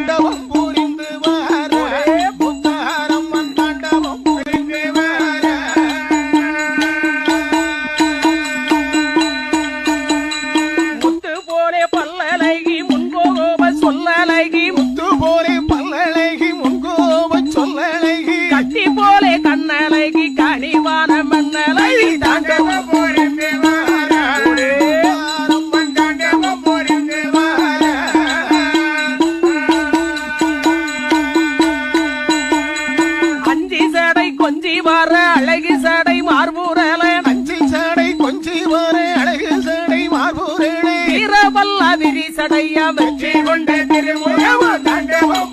தாண்டவம் புரிந்து வர முத்தாரம்மன் தாண்டவம் புரிந்து வர முத்து போலே பல்லழகி முன்கோப சொல்லழகி முத்து போலே பல்லழகி முன்கோப சொல்லழகி கட்டி போலே கண்ணழகி கனிவான மண்ணழகி தாண்டவம் புரிந்து வர முத்தாரம்மன் தாண்டவம் புரிந்து வர அஞ்சி சடை கொஞ்சி வர அழகி சடை மார்பூரல அஞ்சி சடை கொஞ்சி வர அழகு சடை மார்பூரே வீரவல்ல விரி சடையா வெற்றி கொண்ட திருமுகம் தாண்டவம்